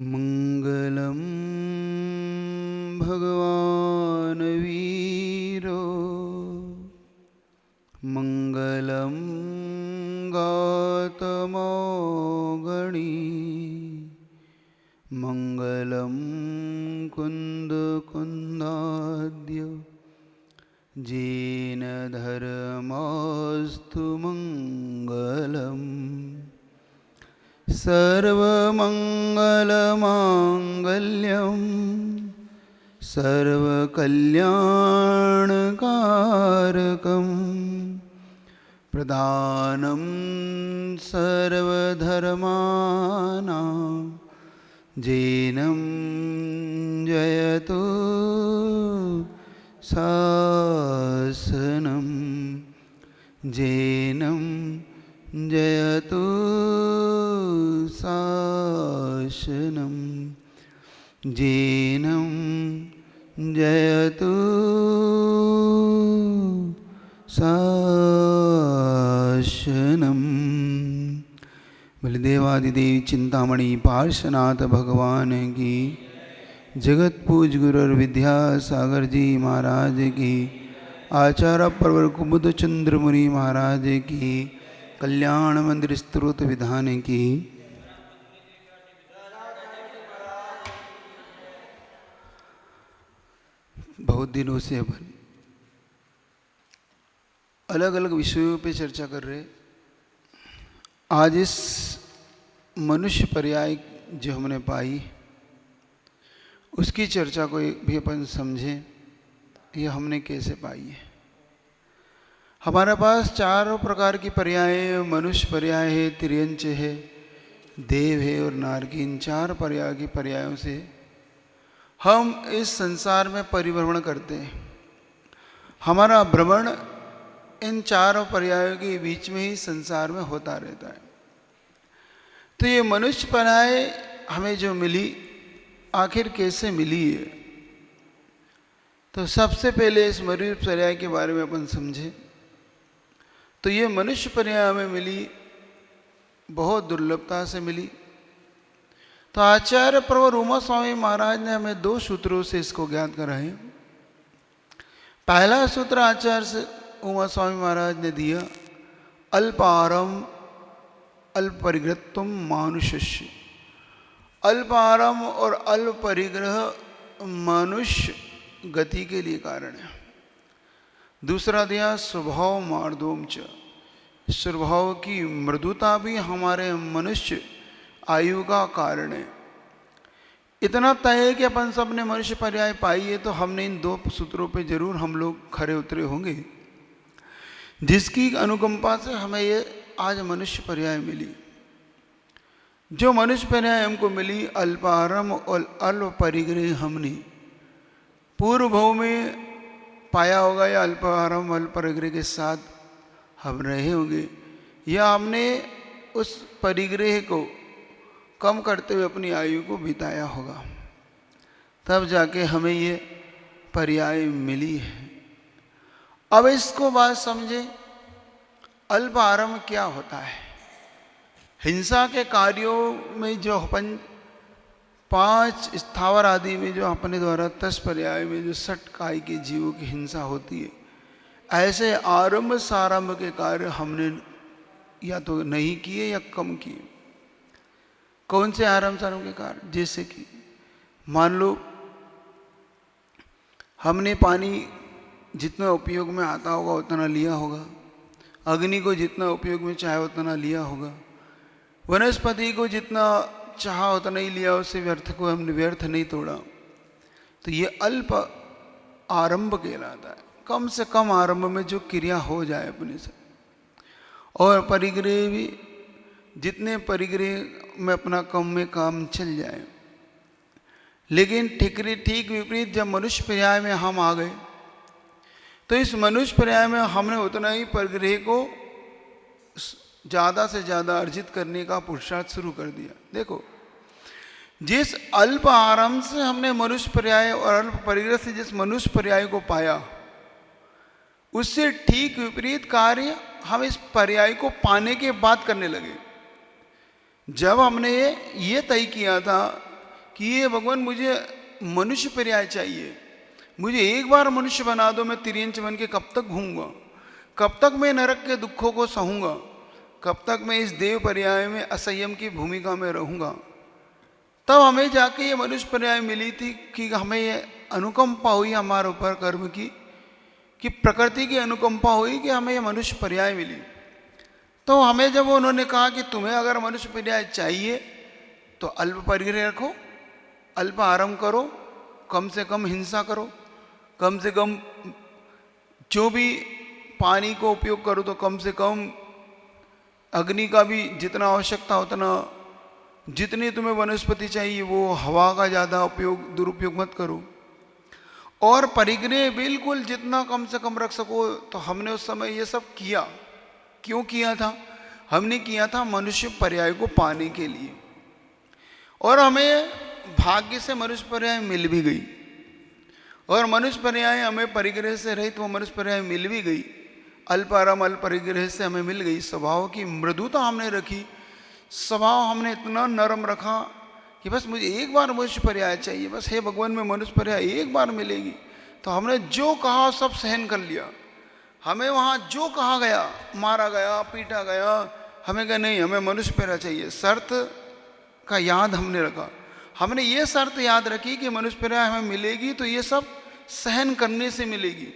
मङ्गलं भगवान् वीरो मङ्गलं गौतमोगणी मङ्गलं कुन्दकुन्दाद्य जेन धर्मस्तु मङ्गलम् सर्वमङ्गलमाङ्गल्यं सर्वकल्याणकारकं प्रधानं सर्वधर्माणां जेनं जयतु शासनं जेनं जयतु शासनं जेनं जयतु शासनं। बलदेवादिदेव चिंतामणि पार्श्वनाथ भगवान की, जगत पूज गुरु विद्यासागर जी महाराज की, आचार्य प्रवर कुमुद चंद्र मुनि महाराज की, कल्याण मंदिर स्तोत्र विधान की। बहुत दिनों से अपन अलग अलग विषयों पे चर्चा कर रहे। आज इस मनुष्य पर्याय जो हमने पाई उसकी चर्चा को भी अपन समझें, ये हमने कैसे पाई है। हमारे पास चारों प्रकार की पर्याय है। मनुष्य पर्याय है, तिर्यंच है, देव है और नारकी। इन चार पर्याय की पर्यायों से हम इस संसार में परिभ्रमण करते हैं। हमारा भ्रमण इन चारों पर्यायों के बीच में ही संसार में होता रहता है। तो ये मनुष्य पर्याय हमें जो मिली, आखिर कैसे मिली है, तो सबसे पहले इस मनुष्य पर्याय के बारे में अपन समझें। तो ये मनुष्य पर्याय हमें मिली, बहुत दुर्लभता से मिली। तो आचार्य प्रवर उमा स्वामी महाराज ने हमें दो सूत्रों से इसको ज्ञात कराए। पहला सूत्र आचार्य उमा स्वामी महाराज ने दिया, अल्पारम अल्प परिग्रहत्वम मानुष्य। अल्पारम और अल्प परिग्रह मनुष्य गति के लिए कारण है। दूसरा दिया स्वभाव मार्दोम च, स्वभाव की मृदुता भी हमारे मनुष्य आयु का कारण है। इतना तय है कि अपन सब ने मनुष्य पर्याय पाई है, तो हमने इन दो सूत्रों पे जरूर हम लोग खरे उतरे होंगे, जिसकी अनुकंपा से हमें ये आज मनुष्य पर्याय मिली। जो मनुष्य पर्याय हमको मिली, अल्पारम और अल्प परिग्रह, हमने पूर्व भाव में पाया होगा या अल्पारम अल्प परिग्रह के साथ हम रहे होंगे, या हमने उस परिग्रह को कम करते हुए अपनी आयु को बिताया होगा, तब जाके हमें ये पर्याय मिली है। अब इसको बात समझे, अल्पारम क्या होता है। हिंसा के कार्यों में जो अपन पांच स्थावर आदि में जो अपने द्वारा 10 पर्याय में जो 60 काय के जीवों की हिंसा होती है, ऐसे आरंभ सारंभ के कार्य हमने या तो नहीं किए या कम किए। कौन से आरंभ सारंभ के कार्य? जैसे कि मान लो हमने पानी जितना उपयोग में आता होगा उतना लिया होगा, अग्नि को जितना उपयोग में चाहे उतना लिया होगा, वनस्पति को जितना चाहा उतना ही लिया, उससे व्यर्थ को हमने व्यर्थ नहीं तोड़ा। तो ये अल्प आरंभ कहलाता है, कम से कम आरंभ में जो क्रिया हो जाए अपने से। और परिग्रह भी जितने परिग्रह में अपना कम में काम चल जाए। लेकिन ठीक विपरीत जब मनुष्य पर्याय में हम आ गए, तो इस मनुष्य पर्याय में हमने उतना ही परिग्रह को ज़्यादा से ज़्यादा अर्जित करने का पुरुषार्थ शुरू कर दिया। देखो, जिस अल्प आरंभ से हमने मनुष्य पर्याय और अल्प परिग्रह से जिस मनुष्य पर्याय को पाया, उससे ठीक विपरीत कार्य हम इस पर्याय को पाने के बाद करने लगे। जब हमने ये तय किया था कि ये भगवान मुझे मनुष्य पर्याय चाहिए, मुझे एक बार मनुष्य बना दो, मैं तिर्यंच बन के कब तक घूमूंगा, कब तक मैं नरक के दुखों को सहूंगा, कब तक मैं इस देव पर्याय में असंयम की भूमिका में रहूंगा। तब हमें जाके ये मनुष्य पर्याय मिली थी कि हमें ये अनुकंपा हुई हमारे ऊपर कर्म की, कि प्रकृति की अनुकंपा हुई कि हमें ये मनुष्य पर्याय मिली। तो हमें जब उन्होंने कहा कि तुम्हें अगर मनुष्य पर्याय चाहिए तो अल्प परिग्रह रखो, अल्प आरंभ करो, कम से कम हिंसा करो, कम से कम जो भी पानी को उपयोग करो तो कम से कम अग्नि का भी जितना आवश्यकता उतना, जितनी तुम्हें वनस्पति चाहिए वो हवा का ज़्यादा उपयोग दुरुपयोग मत करो, और परिग्रह बिल्कुल जितना कम से कम रख सको। तो हमने उस समय ये सब किया। क्यों किया था? हमने किया था मनुष्य पर्याय को पाने के लिए, और हमें भाग्य से मनुष्य पर्याय मिल भी गई, और मनुष्य पर्याय हमें परिग्रह से रहित वो मनुष्य पर्याय मिल भी गई, अल्पाराम अल्प परिग्रह से हमें मिल गई। स्वभाव की मृदुता हमने रखी, स्वभाव हमने इतना नरम रखा कि बस मुझे एक बार मनुष्य पर्याय चाहिए, बस हे भगवान में मनुष्य पर्याय एक बार मिलेगी। तो हमने जो कहा सब सहन कर लिया। हमें वहाँ जो कहा गया, मारा गया, पीटा गया, हमें कहा नहीं हमें मनुष्य पर्याय चाहिए। शर्त का याद हमने रखा, हमने ये शर्त याद रखी कि मनुष्य पर्याय हमें मिलेगी तो ये सब सहन करने से मिलेगी,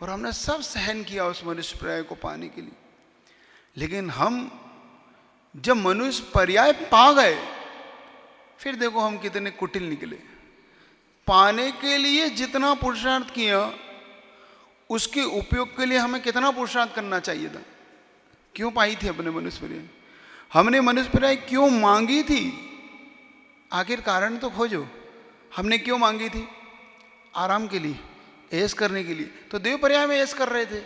और हमने सब सहन किया उस मनुष्य पर्याय को पाने के लिए। लेकिन हम जब मनुष्य पर्याय पा गए, फिर देखो हम कितने कुटिल निकले। पाने के लिए जितना पुरुषार्थ किया उसके उपयोग के लिए हमें कितना पुरुषार्थ करना चाहिए था। क्यों पाई थी अपने मनुष्य पर्याय? हमने मनुष्य पर्याय क्यों मांगी थी? आखिर कारण तो खोजो। हमने क्यों मांगी थी? आराम के लिए, ऐश करने के लिए। तो देव पर्याय में ऐश कर रहे थे,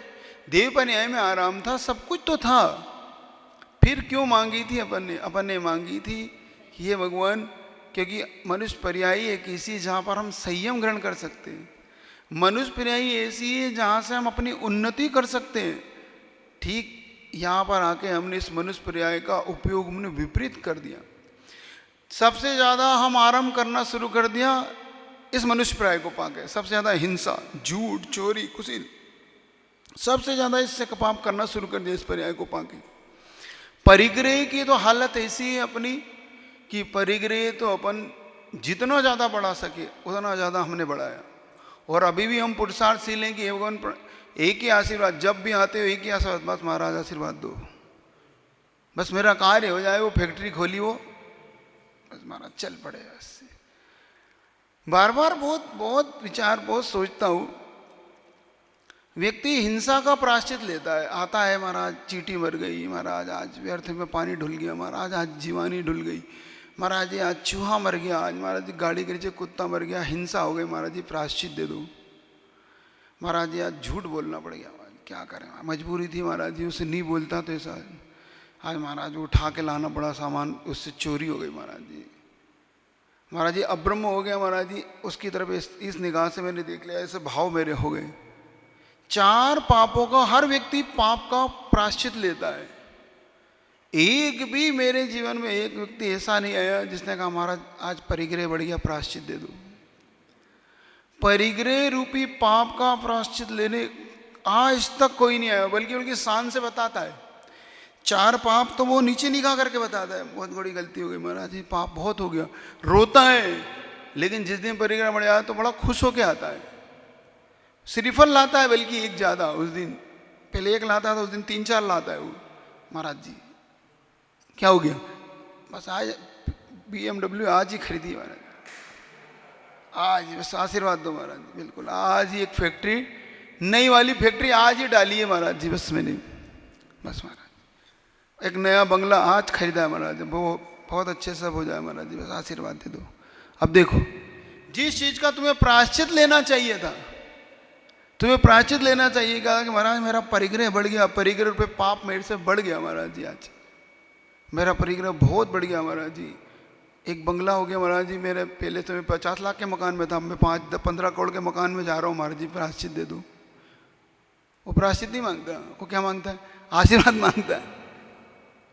देव पर्याय में आराम था, सब कुछ तो था। फिर क्यों मांगी थी? अपन ने मांगी थी ये भगवान, क्योंकि मनुष्य पर्यायी एक ऐसी जहाँ पर हम संयम ग्रहण कर सकते हैं। मनुष्य पर्यायी ऐसी है जहाँ से हम अपनी उन्नति कर सकते हैं। ठीक यहाँ पर आके हमने इस मनुष्य पर्याय का उपयोग हमने विपरीत कर दिया। सबसे ज़्यादा हम आरंभ करना शुरू कर दिया इस मनुष्य पर्याय को पाके। सबसे ज़्यादा हिंसा, झूठ, चोरी, कुशील, सबसे ज़्यादा इससे पाप करना शुरू कर दिया इस पर्याय को पाके। परिग्रह की तो हालत ऐसी है अपनी कि परिग्रह तो अपन जितना ज़्यादा बढ़ा सके उतना ज़्यादा हमने बढ़ाया, और अभी भी हम पुरुषार्थशील हैं कि भगवान एक ही आशीर्वाद, जब भी आते हो एक ही आशीर्वाद, बस महाराज आशीर्वाद दो, बस मेरा कार्य हो जाए, वो फैक्ट्री खोली वो, बस महाराज चल पड़े। उससे बार बार बहुत विचार, बहुत सोचता हूँ। व्यक्ति हिंसा का प्रायश्चित लेता है, आता है महाराज चींटी मर गई, महाराज आज व्यर्थ में पानी ढुल गया, महाराज आज जीवानी ढुल गई, महाराज जी आज चूहा मर गया, आज महाराज जी गाड़ी के नीचे कुत्ता मर गया, हिंसा हो गई, महाराज जी प्रायश्चित दे दो, महाराज जी आज झूठ बोलना पड़ गया, क्या करें मजबूरी थी महाराज जी, उससे नहीं बोलता तो ऐसा, आज महाराज उठा के लाना पड़ा सामान, उससे चोरी हो गई महाराज जी, महाराज जी अब्रह्म हो गया महाराज जी, उसकी तरफ इस निगाह से मैंने देख लिया, ऐसे भाव मेरे हो गए। चार पापों का हर व्यक्ति पाप का प्रायश्चित लेता है। एक भी मेरे जीवन में एक व्यक्ति ऐसा नहीं आया जिसने कहा महाराज आज परिग्रह बढ़ गया, प्रायश्चित दे दो। परिग्रह रूपी पाप का प्रायश्चित लेने आज तक कोई नहीं आया, बल्कि उनकी शान से बताता है। चार पाप तो वो नीचे निगाह करके बताता है, बहुत बड़ी गलती हो गई महाराज, ये पाप बहुत हो गया, रोता है। लेकिन जिस दिन परिग्रह बढ़ जाता है तो बड़ा खुश होके आता है, श्रीफल लाता है, बल्कि एक ज़्यादा, उस दिन पहले एक लाता था, उस दिन 3-4 लाता है वो। महाराज जी क्या हो गया? बस आज BMW आज ही खरीदी महाराज, आज बस आशीर्वाद दो महाराज, बिल्कुल आज ही एक फैक्ट्री, नई वाली फैक्ट्री आज ही डाली है महाराज जी, बस मैंने, बस महाराज एक नया बंगला आज खरीदा है महाराज, वो बहुत अच्छे सब हो जाए महाराज जी, बस आशीर्वाद दे दो। अब देखो, जिस चीज़ का तुम्हें प्रायश्चित लेना चाहिए था, तुम्हें प्रायश्चित लेना चाहिए कि महाराज मेरा परिग्रह बढ़ गया, परिग्रह पे पाप मेरे से बढ़ गया महाराज जी, आज मेरा परिग्रह बहुत बढ़ गया महाराज जी, एक बंगला हो गया महाराज जी, मेरे पहले तो मैं 50 लाख के मकान में था, मैं 5-15 करोड़ के मकान में जा रहा हूँ महाराज जी, प्रायश्चित दे दो। वो प्रायश्चित नहीं मांगता, वो क्या मांगता है? आशीर्वाद मांगता है।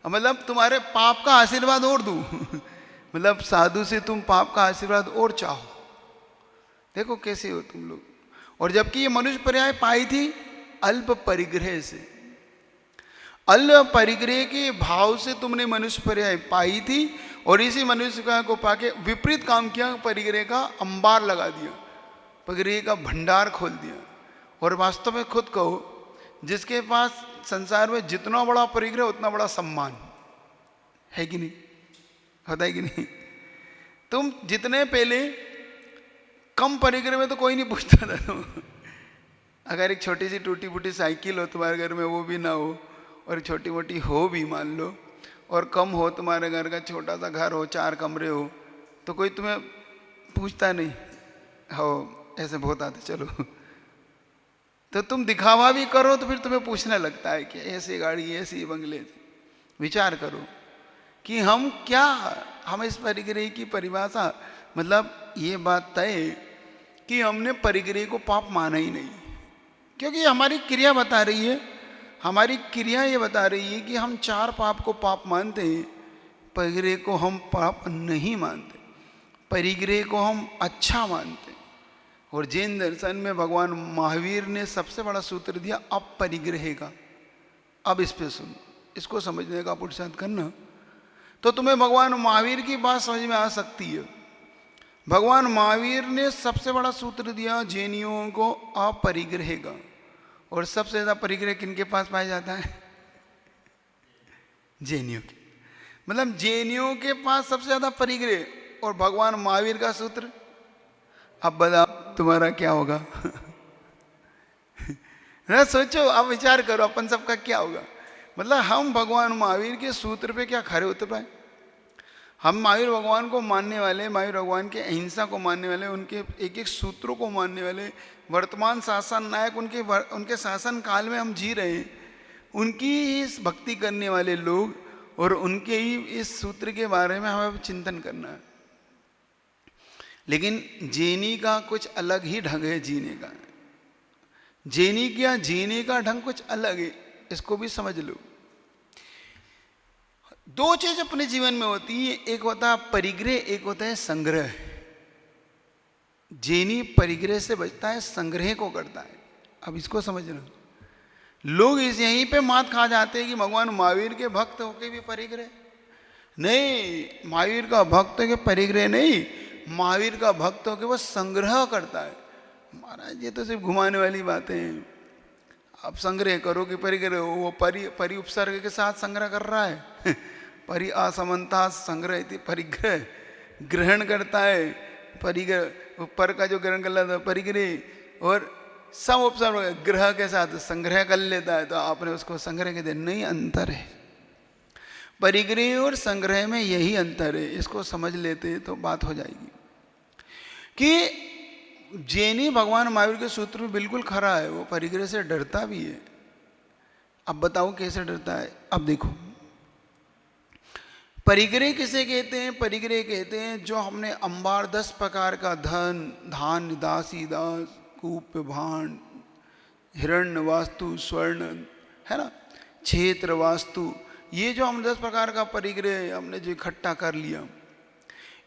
मतलब तुम्हारे पाप का आशीर्वाद और दूँ, मतलब साधु से तुम पाप का आशीर्वाद और चाहो, देखो कैसे हो तुम लोग। और जबकि ये मनुष्य पर्याय पाई थी अल्प परिग्रह से, अल्प परिग्रह के भाव से तुमने मनुष्य पर्याय पाई थी, और इसी मनुष्य को पाके विपरीत काम किया, परिग्रह का अंबार लगा दिया, परिग्रह का भंडार खोल दिया। और वास्तव में खुद कहो, जिसके पास संसार में जितना बड़ा परिग्रह उतना बड़ा सम्मान है कि नहीं, होता है कि नहीं? तुम जितने पहले कम परिग्रह में तो कोई नहीं पूछता था तुम, अगर एक छोटी सी टूटी फूटी साइकिल हो तुम्हारे घर में, वो भी ना हो, और छोटी मोटी हो भी मान लो, और कम हो तुम्हारे घर का छोटा सा घर हो, 4 कमरे हो, तो कोई तुम्हें पूछता नहीं हो, ऐसे बहुत आते चलो। तो तुम दिखावा भी करो तो फिर तुम्हें पूछने लगता है कि ऐसी गाड़ी, ऐसी बंगले। विचार करो कि हम क्या, हम इस परिग्रह की परिभाषा, मतलब ये बात तय कि हमने परिग्रह को पाप माना ही नहीं, क्योंकि हमारी क्रिया बता रही है, हमारी क्रिया ये बता रही है कि हम 4 पाप को पाप मानते हैं, परिग्रह को हम पाप नहीं मानते, परिग्रह को हम अच्छा मानते हैं। और जैन दर्शन में भगवान महावीर ने सबसे बड़ा सूत्र दिया अपरिग्रह का। अब इस पे सुनो, इसको समझने का पुरुषार्थ करना, तो तुम्हें भगवान महावीर की बात समझ में आ सकती है। भगवान महावीर ने सबसे बड़ा सूत्र दिया जैनियों को अपरिग्रह का। और सबसे ज़्यादा परिग्रह किनके पास पाया जाता है? जैनियों के, मतलब जैनियों के पास सबसे ज़्यादा परिग्रह, और भगवान महावीर का सूत्र। अब बताओ तुम्हारा क्या होगा? ना सोचो, आप विचार करो अपन सबका क्या होगा। मतलब हम भगवान महावीर के सूत्र पे क्या खरे उतर पाए? हम महावीर भगवान को मानने वाले, महावीर भगवान के अहिंसा को मानने वाले, उनके एक एक सूत्रों को मानने वाले, वर्तमान शासन नायक उनके शासन काल में हम जी रहे हैं, उनकी इस भक्ति करने वाले लोग, और उनके ही इस सूत्र के बारे में हमें चिंतन करना है। लेकिन जैनी का कुछ अलग ही ढंग है जीने का, जैनी का जीने का ढंग कुछ अलग है, इसको भी समझ लो। 2 चीज अपने जीवन में होती है, एक होता है परिग्रह, एक होता है संग्रह। जैनी परिग्रह से बचता है, संग्रह को करता है। अब इसको समझना, लोग इस यहीं पे मात खा जाते हैं कि भगवान महावीर के भक्त होके भी परिग्रह नहीं, महावीर का भक्त के परिग्रह नहीं, महावीर का भक्त होके वो संग्रह करता है। महाराज ये तो सिर्फ घुमाने वाली बातें हैं, आप संग्रह करो कि परिग्रह हो, वो परि उपसर्ग के साथ संग्रह कर रहा है। परि असमंता संग्रह, परिग्रह ग्रहण करता है, परिग्रह ऊपर का जो ग्रहण कर लेता है परिग्रह, और सब उपसर्ग ग्रह के साथ संग्रह कर लेता है, तो आपने उसको संग्रह के दे। नहीं, अंतर है, परिग्रह और संग्रह में यही अंतर है। इसको समझ लेते तो बात हो जाएगी कि जैनी भगवान महावीर के सूत्र में बिल्कुल खरा है, वो परिग्रह से डरता भी है। अब बताओ कैसे डरता है? अब देखो, परिग्रह किसे कहते हैं? परिग्रह कहते हैं जो हमने अंबार 10 प्रकार का धन, धान, दासी दास, कूप, भांड, हिरण्य वास्तु, स्वर्ण, है ना, क्षेत्र वास्तु, ये जो हम 10 प्रकार का परिग्रह हमने जो इकट्ठा कर लिया,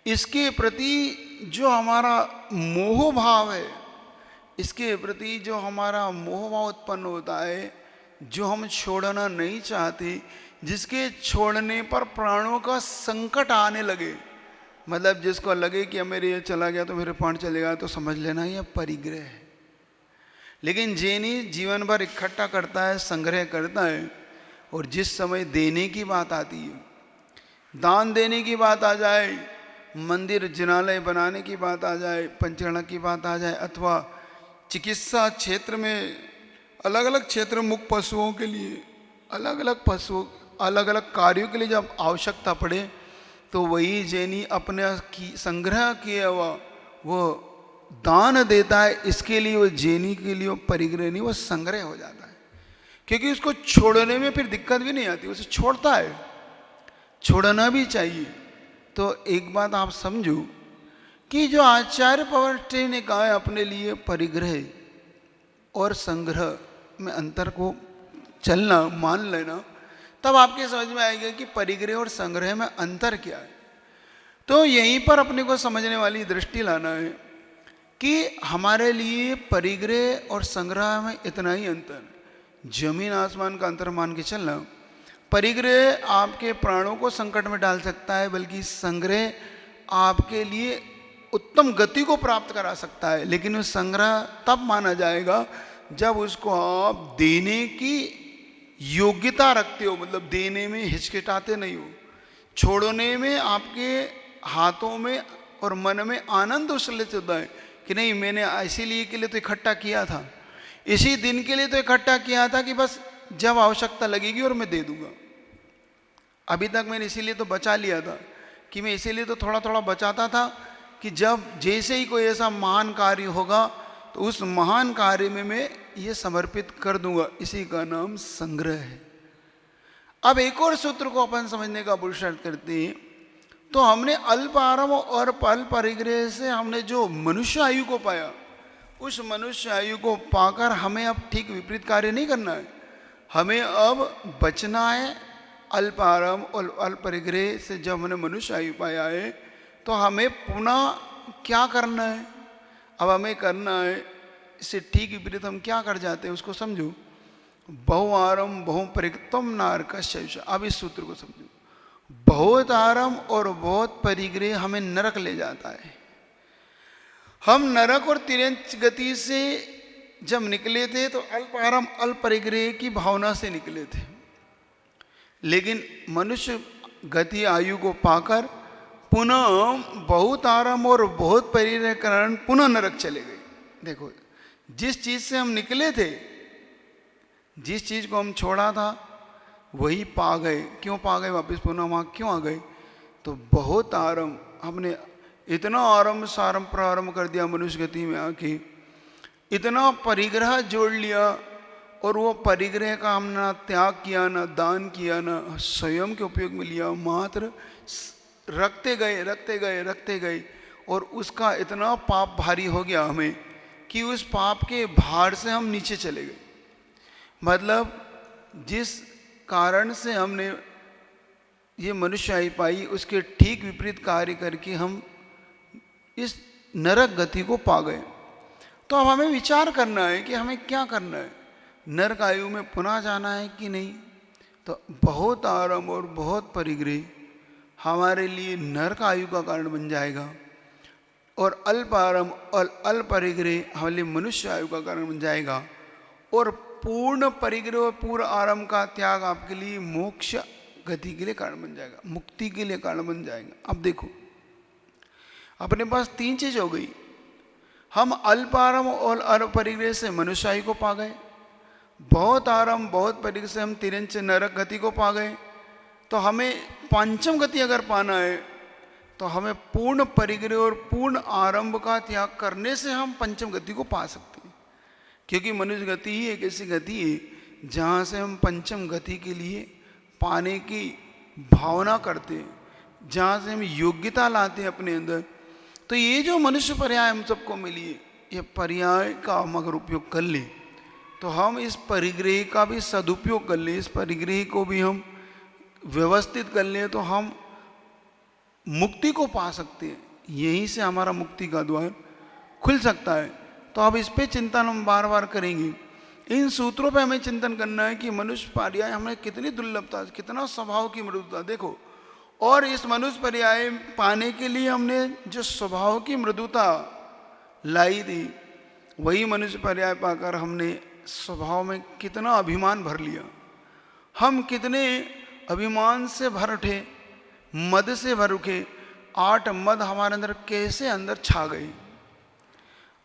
इसके प्रति जो हमारा मोह भाव है, इसके प्रति जो हमारा मोह भाव उत्पन्न होता है, जो हम छोड़ना नहीं चाहते, जिसके छोड़ने पर प्राणों का संकट आने लगे, मतलब जिसको लगे कि मेरे ये चला गया तो मेरे प्राण चलेगा, तो समझ लेना ये परिग्रह है। लेकिन जैनी जीवन भर इकट्ठा करता है, संग्रह करता है, और जिस समय देने की बात आती है, दान देने की बात आ जाए, मंदिर जिनालय बनाने की बात आ जाए, पंचगणा की बात आ जाए, अथवा चिकित्सा क्षेत्र में अलग अलग क्षेत्र मुख पशुओं के लिए अलग अलग पशुओं अलग अलग कार्यों के लिए जब आवश्यकता पड़े, तो वही जैनी अपने की संग्रह किया हुआ वो दान देता है। इसके लिए वो जैनी के लिए वो परिग्रह नहीं, वो संग्रह हो जाता है, क्योंकि उसको छोड़ने में फिर दिक्कत भी नहीं आती, उसे छोड़ता है, छोड़ना भी चाहिए। तो एक बात आप समझो कि जो आचार्य पवर्टे ने कहा है अपने लिए परिग्रह और संग्रह में अंतर को चलना, मान लेना, तब आपके समझ में आएगा कि परिग्रह और संग्रह में अंतर क्या है। तो यहीं पर अपने को समझने वाली दृष्टि लाना है कि हमारे लिए परिग्रह और संग्रह में इतना ही अंतर है। जमीन आसमान का अंतर मान के चलना। परिग्रह आपके प्राणों को संकट में डाल सकता है, बल्कि संग्रह आपके लिए उत्तम गति को प्राप्त करा सकता है। लेकिन उस संग्रह तब माना जाएगा जब उसको आप देने की योग्यता रखते हो, मतलब देने में हिचकिचाते नहीं हो, छोड़ने में आपके हाथों में और मन में आनंद उछलित होता है कि नहीं, मैंने इसीलिए के लिए तो इकट्ठा किया था, इसी दिन के लिए तो इकट्ठा किया था कि बस जब आवश्यकता लगेगी और मैं दे दूंगा। अभी तक मैंने इसीलिए तो बचा लिया था कि मैं इसीलिए तो थोड़ा थोड़ा बचाता था कि जब जैसे ही कोई ऐसा महान कार्य होगा तो उस महान कार्य में मैं ये समर्पित कर दूंगा। इसी का नाम संग्रह है। अब एक और सूत्र को अपन समझने का पुरुषार्थ करते हैं। तो हमने अल्प आरंभ और अल्प परिग्रह से हमने जो मनुष्य आयु को पाया, उस मनुष्य आयु को पाकर हमें अब ठीक विपरीत कार्य नहीं करना है। हमें अब बचना है अल्प आरंभ और अल्प परिग्रह से। जब हमने मनुष्य आयु पाया है तो हमें पुनः क्या करना है? अब हमें करना है, इससे ठीक विपरीत हम क्या कर जाते हैं उसको समझो। बहु आरंभ बहु परिग्रहम नारकस्य। अब इस सूत्र को समझो। बहुत आरंभ और बहुत परिग्रह हमें नरक ले जाता है। हम नरक और तिरंच गति से जब निकले थे तो अल्प आरंभ अल्प परिग्रह की भावना से निकले थे, लेकिन मनुष्य गति आयु को पाकर पुनः बहुत आरंभ और बहुत परिग्रह के कारण पुनः नरक चले गए। देखो, जिस चीज से हम निकले थे, जिस चीज को हम छोड़ा था, वही पा गए। क्यों पा गए? वापस पुनः वहां क्यों आ गए? तो बहुत आरंभ, हमने इतना आरंभ सारंभ प्रारंभ कर दिया मनुष्य गति में आके, इतना परिग्रह जोड़ लिया, और वो परिग्रह का हमने ना त्याग किया, ना दान किया, ना स्वयं के उपयोग में लिया, मात्र रखते गए रखते गए रखते गए। और उसका इतना पाप भारी हो गया हमें कि उस पाप के भार से हम नीचे चले गए। मतलब जिस कारण से हमने ये मनुष्य आयु पाई, उसके ठीक विपरीत कार्य करके हम इस नरक गति को पा गए। तो अब हमें विचार करना है कि हमें क्या करना है। नरक आयु में पुनः जाना है कि नहीं? तो बहुत आरंभ और बहुत परिग्रह हमारे लिए नरक आयु का कारण बन जाएगा, और अल्प आरंभ और अल्प परिग्रह हमारे लिए मनुष्य आयु का कारण बन जाएगा, और पूर्ण परिग्रह और पूर्ण आरंभ का त्याग आपके लिए मोक्ष गति के लिए कारण बन जाएगा, मुक्ति के लिए कारण बन जाएगा। अब देखो, अपने पास तीन चीज हो गई। हम अल्प आरंभ और अल्प परिग्रह से मनुष्य आयु को पा गए, बहुत आरंभ बहुत परिग्रह से हम तिरंच नरक गति को पा गए। तो हमें पंचम गति अगर पाना है तो हमें पूर्ण परिग्रह और पूर्ण आरंभ का त्याग करने से हम पंचम गति को पा सकते हैं। क्योंकि मनुष्य गति ही एक ऐसी गति है जहाँ से हम पंचम गति के लिए पाने की भावना करते हैं, जहाँ से हम योग्यता लाते हैं अपने अंदर। तो ये जो मनुष्य पर्याय हम सबको मिली है, ये पर्याय का हम अगर उपयोग कर लें तो हम इस परिग्रह का भी सदुपयोग कर लें, इस परिग्रह को भी हम व्यवस्थित कर लें, तो हम मुक्ति को पा सकते हैं। यहीं से हमारा मुक्ति का द्वार खुल सकता है। तो अब इस पे चिंतन हम बार बार करेंगे। इन सूत्रों पे हमें चिंतन करना है कि मनुष्य पर्याय हमें कितनी दुर्लभता, कितना स्वभाव की मृदुता देखो। और इस मनुष्य पर्याय पाने के लिए हमने जो स्वभाव की मृदुता लाई थी, वही मनुष्य पर्याय पाकर हमने स्वभाव में कितना अभिमान भर लिया। हम कितने अभिमान से भर उठे, मद से भर उठे। 8 मद हमारे अंदर कैसे अंदर छा गए।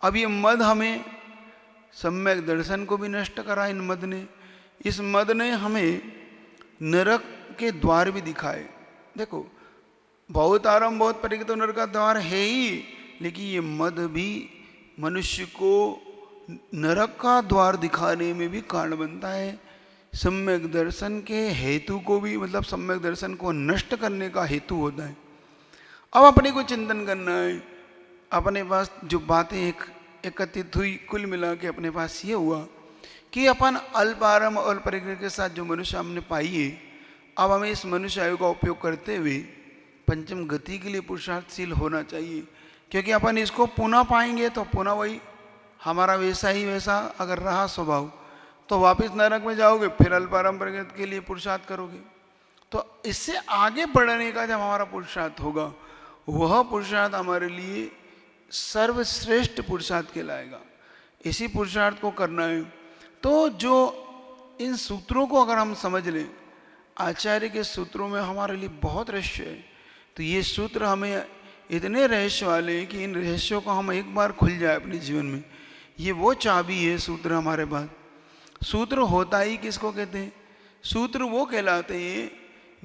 अब ये मद हमें सम्यक दर्शन को भी नष्ट करा। इन मद ने, इस मद ने हमें नरक के द्वार भी दिखाए। देखो, बहुत आरंभ बहुत परिग्रह तो नरक का द्वार है ही, लेकिन ये मद भी मनुष्य को नरक का द्वार दिखाने में भी कारण बनता है। सम्यक दर्शन के हेतु को भी, मतलब सम्यक दर्शन को नष्ट करने का हेतु होता है। अब अपने को चिंतन करना है। अपने पास जो बातें एकत्रित हुई, कुल मिला के अपने पास ये हुआ कि अपन अल्प आरंभ और परिग्रह के साथ जो मनुष्य हमने पाई है, अब हमें इस मनुष्य आयु का उपयोग करते हुए पंचम गति के लिए पुरुषार्थशील होना चाहिए, क्योंकि अपन इसको पुनः पाएंगे तो पुनः वही हमारा वैसा ही वैसा अगर रहा स्वभाव तो वापस नरक में जाओगे, फिर अल्पारंपरिक के लिए पुरुषार्थ करोगे। तो इससे आगे बढ़ने का जब हमारा पुरुषार्थ होगा, वह पुरुषार्थ हमारे लिए सर्वश्रेष्ठ पुरुषार्थ कहलाएगा। इसी पुरुषार्थ को करना है। तो जो इन सूत्रों को अगर हम समझ लें, आचार्य के सूत्रों में हमारे लिए बहुत रहस्य है। तो ये सूत्र हमें इतने रहस्य वाले हैं कि इन रहस्यों को हम एक बार खुल जाए अपने जीवन में, ये वो चाबी है सूत्र हमारे पास। सूत्र होता ही किसको कहते हैं? सूत्र वो कहलाते हैं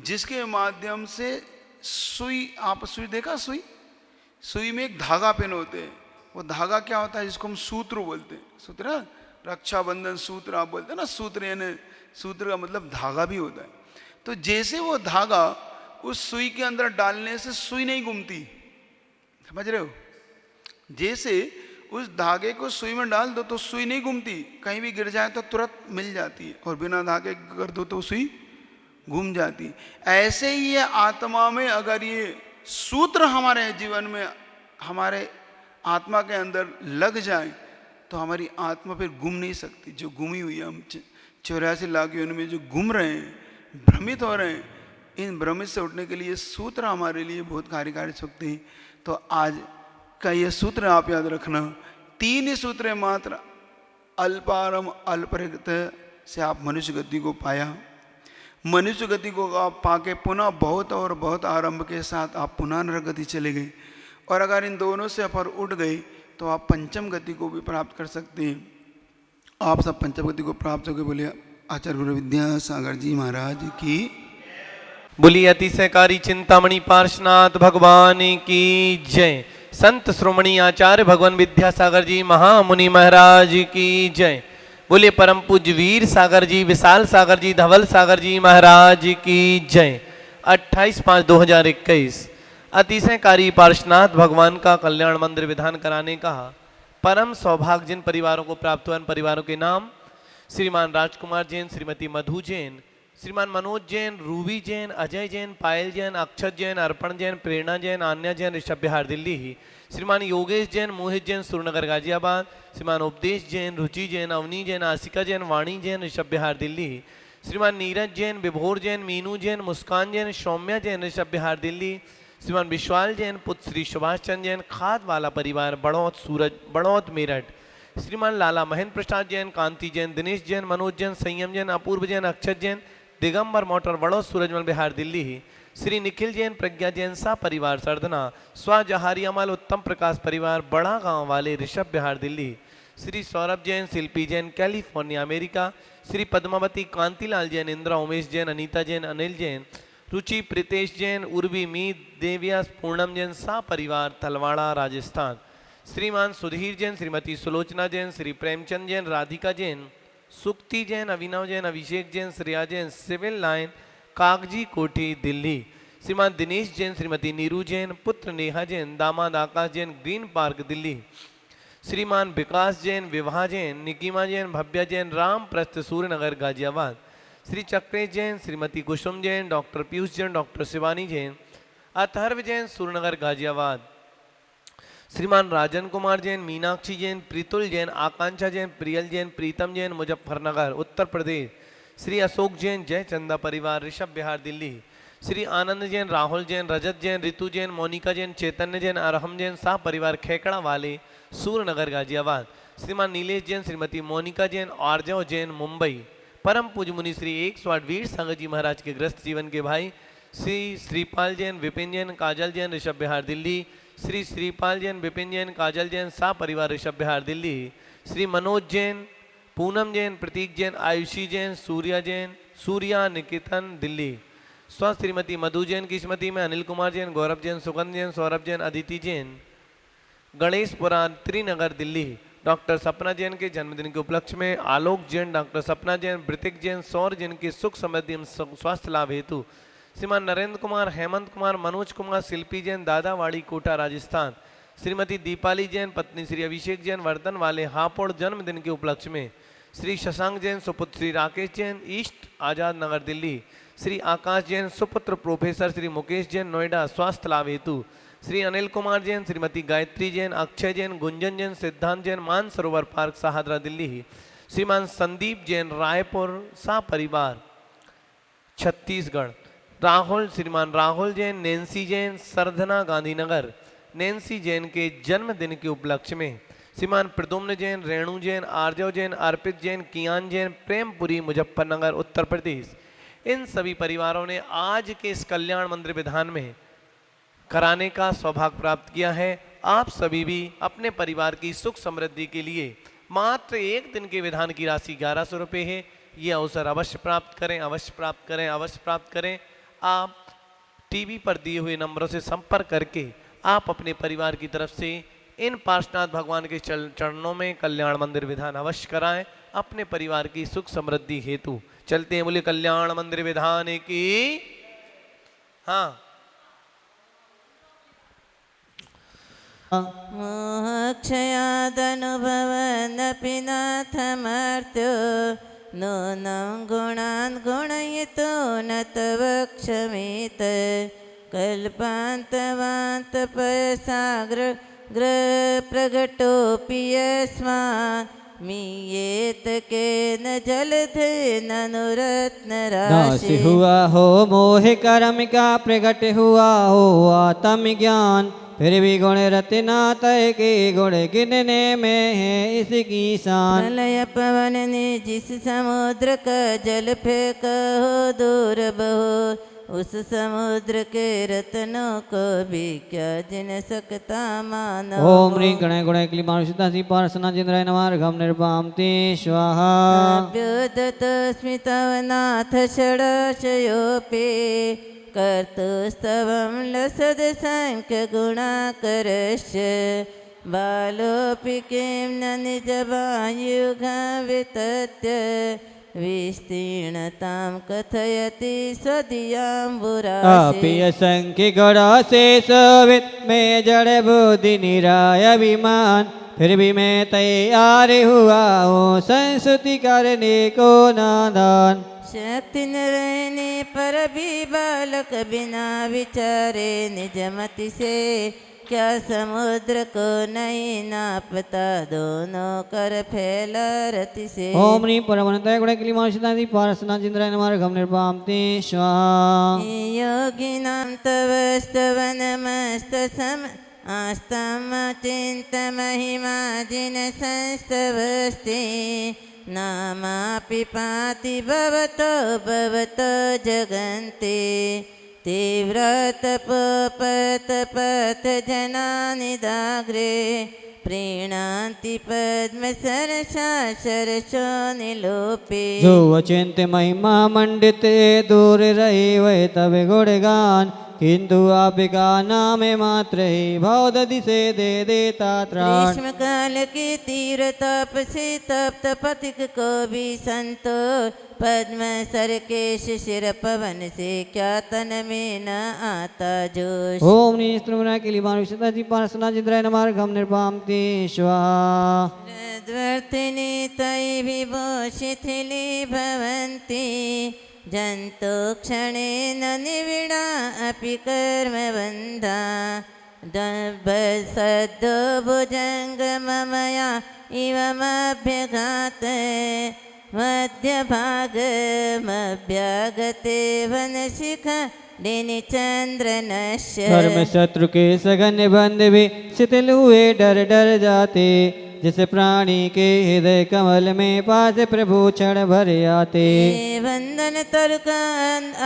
जिसके माध्यम से सुई, आप सुई देखा? सुई में एक धागा पेन होते हैं, वो धागा क्या होता है जिसको हम सूत्र बोलते हैं। सूत्र, रक्षाबंधन सूत्र आप बोलते हैं ना, सूत्र यानी सूत्र का मतलब धागा भी होता है। तो जैसे वो धागा उस सुई के अंदर डालने से सुई नहीं घूमती, समझ रहे हो? जैसे उस धागे को सुई में डाल दो तो सुई नहीं घूमती, कहीं भी गिर जाए तो तुरंत मिल जाती है, और बिना धागे कर दो तो सुई घूम जाती। ऐसे ही ये आत्मा में अगर ये सूत्र हमारे जीवन में, हमारे आत्मा के अंदर लग जाए तो हमारी आत्मा फिर घूम नहीं सकती। जो घूमी हुई है, हम 84 लाख योनि में जो घूम रहे हैं, भ्रमित हो रहे हैं, इन भ्रमित से उठने के लिए सूत्र हमारे लिए बहुत कार्यकारी सकते हैं। तो आज का ये सूत्र आप याद रखना, 3 ही सूत्र है मात्र। अल्पारम अल्परिक्त से आप मनुष्य गति को पाया, मनुष्य गति को आप पाके पुनः बहुत और बहुत आरंभ के साथ आप पुनः नरक गति चले गए, और अगर इन दोनों से अपर उठ गए तो आप पंचम गति को भी प्राप्त कर सकते हैं। आप सब पंचम गति को प्राप्त होकर बोले आचार्य गुरु विद्यासागर जी महाराज की। बोलिए अतिशयकारी चिंतामणि पार्श्वनाथ भगवान की जय। संत श्रोमणी आचार्य भगवान विद्यासागर जी महामुनि महाराज की जय। बोलिए परम पूज्य वीर सागर जी, विशाल सागर जी, धवल सागर जी महाराज की जय। 28/5/2021 अतिशयकारी पार्श्वनाथ भगवान का कल्याण मंदिर विधान कराने का परम सौभाग्य जिन परिवारों को प्राप्त हुआ, उन परिवारों के नाम श्रीमान राजकुमार जैन, श्रीमती मधु जैन, श्रीमान मनोज जैन, रूबी जैन, अजय जैन, पायल जैन, अक्षत जैन, अर्पण जैन, प्रेरणा जैन, आन्या जैन, ऋषभ बिहार दिल्ली, श्रीमान योगेश जैन, मोहित जैन, सुरनगर गाजियाबाद, श्रीमान उपदेश जैन, रुचि जैन, अवनी जैन, आशिका जैन, वाणी जैन, ऋषभ बिहार दिल्ली, श्रीमान नीरज जैन, विभोर जैन, मीनू जैन, मुस्कान जैन, सौम्या जैन, ऋषभ बिहार दिल्ली, श्रीमान विश्वाल जैन, पुत्र श्री सुभाष चंद्र जैन, खाद वाला परिवार, बड़ौत सूरज, बड़ौत मेरठ, श्रीमान लाला महेंद्र प्रसाद जैन, कांति जैन, दिनेश जैन, मनोज जैन, संयम जैन, अपूर्व जैन, अक्षत जैन, दिगंबर मोटर, बड़ौत सूरजमल बिहार दिल्ली, श्री निखिल जैन, प्रज्ञा जैन, सा परिवार सरदना, स्वा जहारियामल, उत्तम प्रकाश परिवार, बड़ा गांव वाले, ऋषभ बिहार दिल्ली, श्री सौरभ जैन, शिल्पी जैन, कैलिफोर्निया अमेरिका, श्री पद्मावती, कांतिलाल जैन, इंदिरा, उमेश जैन, अनीता जैन, अनिल जैन, रुचि, प्रीतेश जैन, उर्वी, मीत, देव्यास, पूर्णम जैन, सा परिवार तलवाड़ा राजस्थान, श्रीमान सुधीर जैन, श्रीमती सुलोचना जैन, श्री प्रेमचंद जैन, राधिका जैन, सुक्ति जैन, अभिनव जैन, अभिषेक जैन, श्रेया जैन, सिविल लाइन कागजी कोठी दिल्ली, श्रीमान दिनेश जैन, श्रीमती नीरू जैन, पुत्र नेहा जैन, दामाद आकाश जैन, ग्रीन पार्क दिल्ली, श्रीमान विकास जैन, विवाह जैन, निकिमा जैन, भव्या जैन, राम प्रस्थ सूर्यनगर गाजियाबाद, श्री चक्रेश जैन, श्रीमती कुसुम जैन, डॉक्टर पीयूष जैन, डॉक्टर शिवानी जैन, अथर्व जैन, सूर्यनगर गाजियाबाद, श्रीमान राजन कुमार जैन, मीनाक्षी जैन, प्रीतुल जैन, आकांक्षा जैन, प्रियल जैन, प्रीतम जैन, मुजफ्फरनगर उत्तर प्रदेश, श्री अशोक जैन, जय चंदा परिवार, ऋषभ बिहार दिल्ली, श्री आनंद जैन, राहुल जैन, रजत जैन, ऋतु जैन, मोनिका जैन, चैतन्य जैन, अरहम जैन, शाह परिवार खेकड़ा वाले, सूर्यनगर गाजियाबाद, श्रीमान नीलेश जैन, श्रीमती मोनिका जैन, आर्जव जैन, मुंबई, परम पूज्य मुनि श्री 108 वीर सागर जी महाराज के ग्रस्त जीवन के भाई श्री श्रीपाल जैन, विपिन जैन, काजल जैन, ऋषभ बिहार दिल्ली, श्री श्रीपाल जैन, विपिन जैन, काजल जैन, सा परिवार ऋषभ बिहार दिल्ली, श्री मनोज जैन, पूनम जैन, प्रतीक जैन, आयुषी जैन, सूर्या जैन, सूर्या निकेतन दिल्ली, स्व श्रीमती मधु जैन की स्मृति में अनिल कुमार जैन, गौरव जैन, सुगंध जैन, सौरभ जैन, अदिति जैन, गणेशपुरा त्रिनगर दिल्ली, डॉक्टर सपना जैन के जन्मदिन के उपलक्ष्य में आलोक जैन, डॉक्टर सपना जैन, वृतिक जैन, सौर जैन के सुख समृद्धि एवं स्वास्थ्य लाभ हेतु श्रीमान नरेंद्र कुमार, हेमंत कुमार, मनोज कुमार, शिल्पी जैन, दादावाड़ी कोटा राजस्थान, श्रीमती दीपाली जैन, पत्नी श्री अभिषेक जैन, वर्धन वाले हापुड़ जन्मदिन के उपलक्ष्य में श्री शशांक जैन सुपुत्र श्री राकेश जैन ईस्ट आजाद नगर दिल्ली, श्री आकाश जैन सुपुत्र प्रोफेसर श्री मुकेश जैन नोएडा स्वास्थ्य लाभ हेतु, श्री अनिल कुमार जैन श्रीमती गायत्री जैन अक्षय जैन गुंजन जैन सिद्धांत जैन मानसरोवर पार्क सहादरा दिल्ली, श्रीमान संदीप जैन रायपुर सा परिवार छत्तीसगढ़, राहुल श्रीमान राहुल जैन नैन्सी जैन सरधना गांधीनगर, नैन्सी जैन के जन्मदिन के उपलक्ष्य में श्रीमान प्रदुम्न जैन रेणु जैन आर्जव जैन अर्पित जैन कियान जैन प्रेमपुरी मुजफ्फरनगर उत्तर प्रदेश। इन सभी परिवारों ने आज के इस कल्याण मंदिर विधान में कराने का सौभाग्य प्राप्त किया है। आप सभी भी अपने परिवार की सुख समृद्धि के लिए मात्र एक दिन के विधान की राशि 1100 रुपये है। ये अवसर अवश्य प्राप्त करें, अवश्य प्राप्त करें, अवश्य प्राप्त करें। आप टीवी पर दिए हुए नंबरों से संपर्क करके आप अपने परिवार की तरफ से इन पार्श्वनाथ भगवान के चरणों में कल्याण मंदिर विधान अवश्य कराएं अपने परिवार की सुख समृद्धि हेतु। चलते हैं, बोले कल्याण मंदिर विधान की। हाँ, मोक्षयादनुभवनपि नाथमर्त्यो नूनं गुणान् गुणयितो न तव क्षमेत कल्पान्तवान्तपयसाग्र प्रगटोऽपि यस्मान् मीयेत केन जलधेन दास रत्नराशि। हुआ हो मोह कर्म का प्रकट हुआ हो आत्म ज्ञान, फिर भी गुण रत्ना तय के गुण गिनने में है इसकी शान। प्रलय पवन ने जिस समुद्र का जल फेंका हो दूर बहो, उस समुद्र के रत्नों को भी क्या जिन सकता मानो। ओम ह्रीं गणे गुणे क्लीमानुषिता सी पार्सना जिंद्राय नमः घम निर्वाम ते स्वाहा। अभ्युदत स्मितवनाथ षडाशयोपि कर्तुस्तवं लसद संख्य गुणाकरश्च बालोऽपि किं न निजवायुघवितत्य विस्तीर्णतां कथयति स्वदीयाम्बुराशि। अपि असंख्य गणाशेष वित में जड़ बुद्धि निराय अभिमान, फिर भी मैं तैयार हुआ हूँ संस्तुति करने को नादान। शक्ति न रहने पर भी बालक बिना विचारे निजमति से क्या समुद्र को नहीं नापता नापता दोनों कर फैला रति से। ओम ह्रीं परमनताय गुणे क्लीमानुषिता सी पार्सना जिंद्राय नमः घम निर्वाम ते स्वाहा। योगिनां तव स्तवनमस्तसम आस्तमचिन्तमहिमा जिन संस्तवस्ति नामापि पाति भवतो भवतो जगन्ति तीव्रतपोपतपथ जनानि दाग्रे प्रीणान्ति पद्मसरसा सरसो निलोपे। जो अचिंत्य महिमा मंडित दूर रहे वह तब गुणगान, किंतु आपका नाम मात्र ही भवदधि से दे देता त्राण। ग्रीष्म काल के तीव्र तप से तप्त पथिक को भी संतोष पद्म सर के शिशिर पवन से क्या तन में न आता जोश। ओम ह्रीं स्त्रुवना क्लीमानुषिता सी पार्सना जिंद्राय नमः घम निर्वाम ते स्वाहा। रद्वर्तिनि तै विभूषिथिली भवन्ति जन्तु क्षणेन निविडा अपि कर्मबन्धा दब्बसद्दो भुजङ्गममया इवमभ्यघात मध्यभागमभ्यागते वनशिखा चंद्रनश्य। धर्म शत्रु के सघन बंद भी शिथिल हुए डर डर जाते, जिस प्राणी के हृदय कमल में पास प्रभु क्षण भर आते। वंदन तरुका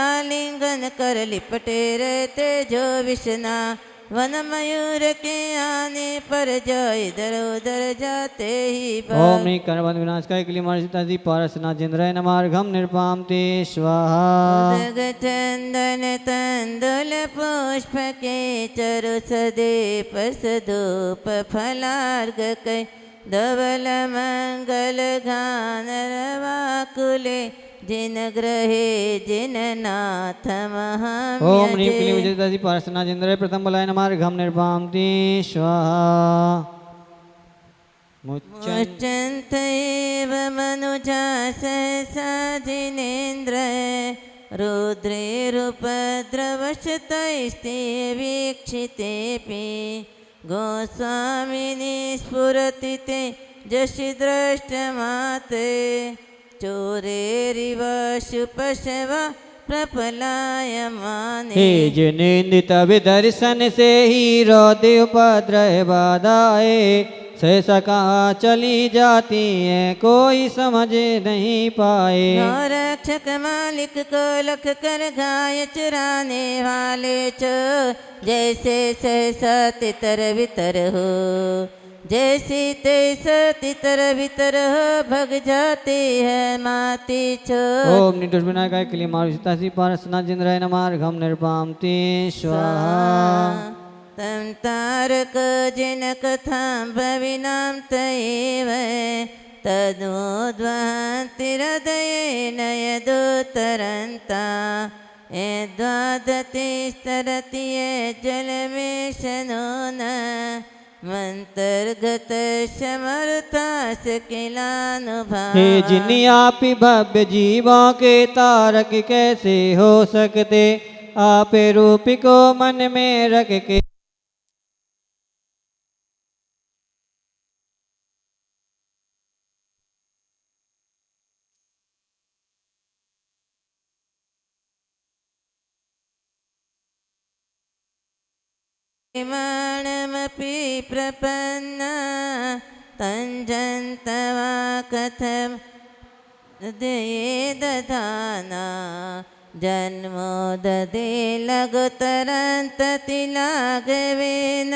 आलिंगन कर लिपटे रहते जो विष्णा वन मयूर के आने पर जो इधर उधर जाते ही ओम ह्रीं कर्मबंध विनाशकाय क्लीमानुषिता सी पार्सना जिंद्राय नमः घम निर्वाम ते स्वाहा। चंदन तंदुल पुष्प के चरु सदीप सदूप फलार्घ कै धवल मंगल घान रवाकुले जिन ग्रहे जिन नाथ महाम्यजे। ओम ह्रीं क्लीं सी पार्सना जिंद्राय प्रथम बलाय नमः घम निर्वाम ते स्वाहा। मुच्यन्त एव मनुज स्ते वीक्षितेऽपि गोस्वामिनि स्फुरति ते जसि दृष्टमाते चोरेरिव शुपशव प्रपलायमाने। हे जिनिंदित विदर्शन से ही रोते उपद्रव बाधाए सहसा कहाँ चली जाती है कोई समझ नहीं पाए। रक्षक मालिक को लख कर गाय चुराने वाले चो जैसे सहसा तितर बितर हो जैसी तैसा तितर बितर हो भग जाती है माती चो। ओम निटुष विनायकाय क्लीं मारुषितासि पारसना जिंद्राय नमार्घम निर्पामति स्वाहा। तम तारक जिन कथां भविनां तयेव तद्वोद्वहन्तिहृदयेन यदुत्तरन्ता यद्वादतिस्तरति ये जलमेशनो न मंतर्गत समर्थास किलानुभावा। हे जिन्नी आपी भव्य जीवों के तारक कैसे हो सकते आप रूपी को मन में रख के माणमपि प्रपन्ना तञ्जन्तवा कथं हृदये दधाना जन्मोदधे लघुतरन्ततिलाघवेन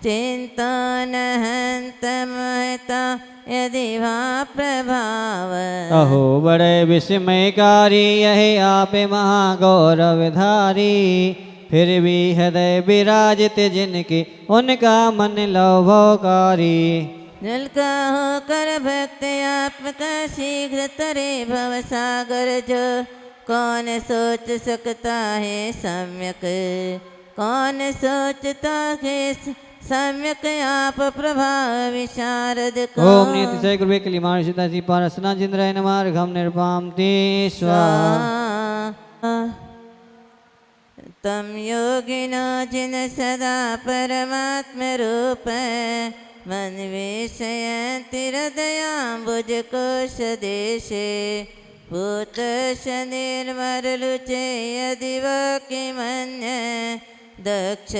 चिन्तानहन्तमहता यदि वा प्रभाव। अहो बड़े विस्मयकारी यह आप महागौरवधारी फिर भी हृदय विराजित जिनकी उनका मन लोभकारी। जल का होकर भक्त आपका शीघ्र तरे भव सागर जो कौन सोच सकता है सम्यक कौन सोचता है सम्यक आप प्रभाव विशारद को। ओम नितिशय गुरुवे क्लीं मारुषितासि पारसना जिंद्राय नमार्घम निर्पामति स्वाहा। तम योगिनो जिन सदा परमात्म रूप मन विषयन्ति हृदयाम्बुज कोश देशे भूत शनिर्मरुचे यदि वा किमन्य दक्ष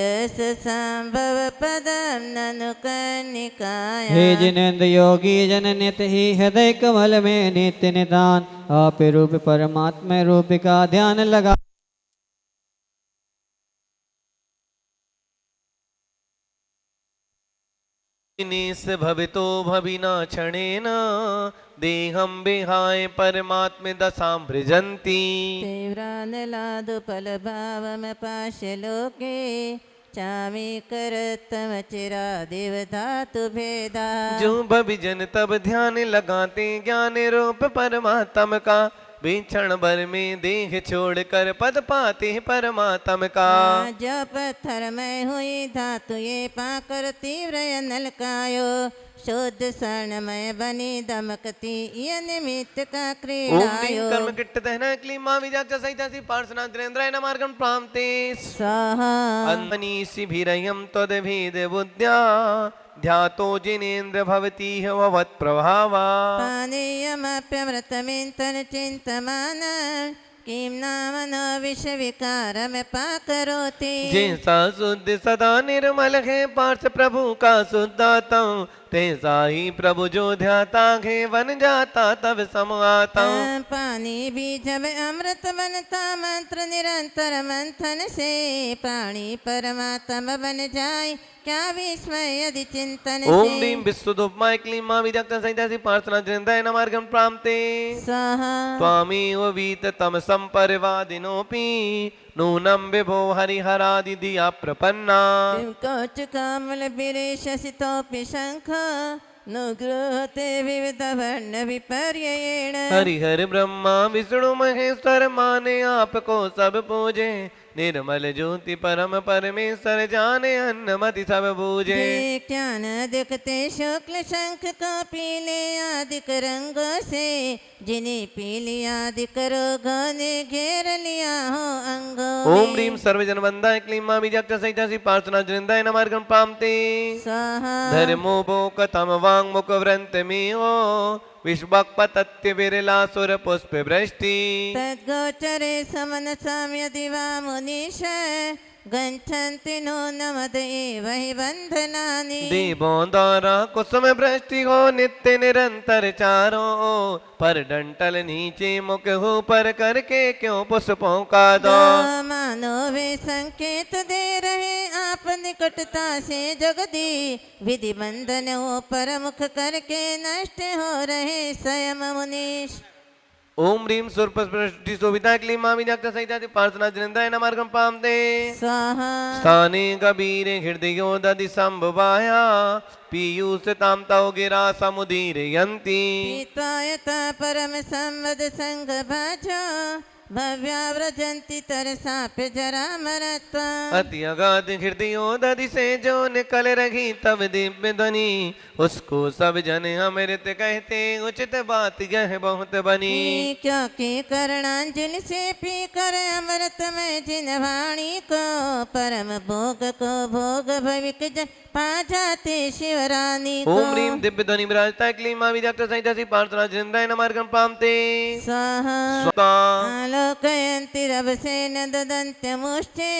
संभव पदम ननु कर्णिकाया। हे जिनेन्द्र योगी जन नित ही हृदय कमल में नित्य निदान आप रूप परमात्मा रूप का ध्यान लगा। निस भवितो भविना क्षणेन देहं विहाय परमात्म दशां भृजन्ति। तीव्रानलादु फलभावम पाश्य लोके चामी करतम चिरा देवधातु भेदा। जो भविजन तब ध्यान लगाते ज्ञान रूप परमात्म का वे क्षण भर में देह छोड़कर पद पाते हैं परमात्म का। जो पत्थर में हुई धातु ये पाकर तीव्र नलकायो शुद्ध स्वर्णमय बनी दमकती ये निमित्त का क्रीड़ायो। कर्म किट्ट दहना क्लीमा विजात सहितासि पार्श्वनाथ द्रेन्द्राय नमार्गं प्राप्ते स्वाहा। अन्मनीषि भिरयं तद्भेद बुद्ध्या ध्यातो जिनेन्द्र भवति भवत् प्रभावा। पानीयमप्यमृतमिन्तन चिन्तमान किं नाम न विष विकारम पाकरोति। जैसा शुद्ध सदा निर्मल है पार्थ प्रभु का शुद्धात्म तैसा ही प्रभु जो ध्याता है बन जाता तब समाता। पानी भी जब अमृत बनता मंत्र निरंतर मंथन से पानी परमात्मा बन जाए क्या विस्मय यदि चिंतन से। ओम ह्रीं विश्वदुपमाय क्लीं मा विजक्ता सहितासि पार्श्वनाथ द्रेन्द्राय नमार्गं प्राप्ते स्वाहा। त्वामेव वीततमसं परिवादिनोऽपि नूनं विभो हरिहरादि दिया प्रपन्ना। कौचकामल विरेशसितोऽपि शंख नुगृहते विविध वर्ण विपर्ययेण। हरिहर ब्रह्मा विष्णु महेश्वर माने आपको सब पूजे निर्मल ज्योति परम परमेश्वर जाने अन्नमति सब बूझे। क्या न देखते शुक्ल शंख को पीले आदिक रंगों से जिन्हें पी लिया दिकरो घने घेर लिया हो अंगों ओम में। ह्रीम सर्वजन वंदाय क्लीं मां बीजाक्ष सहितासि पार्थना जनिंदाय नमार्गम पामते स्वाहा धर्मो बोकतम वांग मुख व्रंत मियो विश्वक पतत्य विरला सुर पुष्प वृष्टि तद्गोचरे समन साम्य दिवा मुनीश गच्छन्ति नो नमदे वही बंधनानि। देवों द्वारा कुसुम वृष्टि हो नित्य निरंतर चारों पर डंटल नीचे मुख हो पर करके क्यों पुष्पों का दो। मानो वे संकेत दे रहे आप निकटता से जगदी विधि बंधन पर मुख करके नष्ट हो रहे स्वयं मुनीश। ओम ह्रीम सुरपस्पृष्टि शोभिता क्लीं मां बीजाक्ष सहितासि पार्थना जनिंदाय नमार्गम पामते स्वाहा स्थाने कबीरे हृदयो दधि संभवाया पीयूष ताम तौ गिरा समुदीर यंती पीत्वायता परम संवद संग भाजो भव्या व्रजंती तरसाप्य जरा मरत्वा। अति अगाध हृदयो दधि से जो निकल रही तब दिव्य ध्वनि उसको सब जन अमृत कहते उचित बात यह बहुत बनी। क्योंकि करणांजलि से पी कर अमृत में जिन वाणी को परम भोग को भोग भविक जन पा जाते शिवरानी को। ओम ह्रीम दिव्य ध्वनि विराजता क्लीं मां बीजाक्ष सहितासि पार्थना जनिंदाय नमार्गम पामते स्वाहा स्वता आलोकयन्ति रभसेन ददन्त्यमुष्टे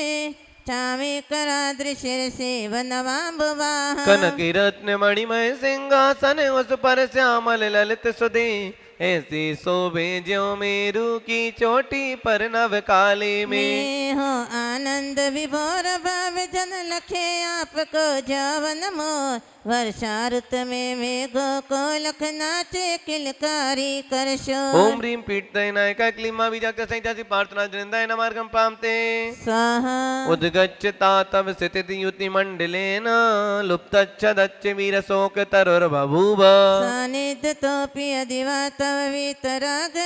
चामे करादृशिरसे वनवाम्बुवाः। कनक रत्न मणिमय सिंहासन उस पर श्यामल ललित सुधे ऐसी शोभे ज्यों मेरू की चोटी पर नव काले में। मैं हो आनंद विभोर भाव जन लखे आपको जवन मोर वर्षा ऋत में मेघो को लख नाचे किलकारी कर शोर। ओम ह्रीम पीठतय नायका क्लीं मां बीजाक्ष सहितासि पार्थना जनिंदाय नमार्गम पामते स्वाहा उद्गच्छता तव स्थिति युति मंडलेन लुप्तच्छदच्च वीरशोक तरुर्बभूव सानिध्य तोपि अधिवा तव वीतराग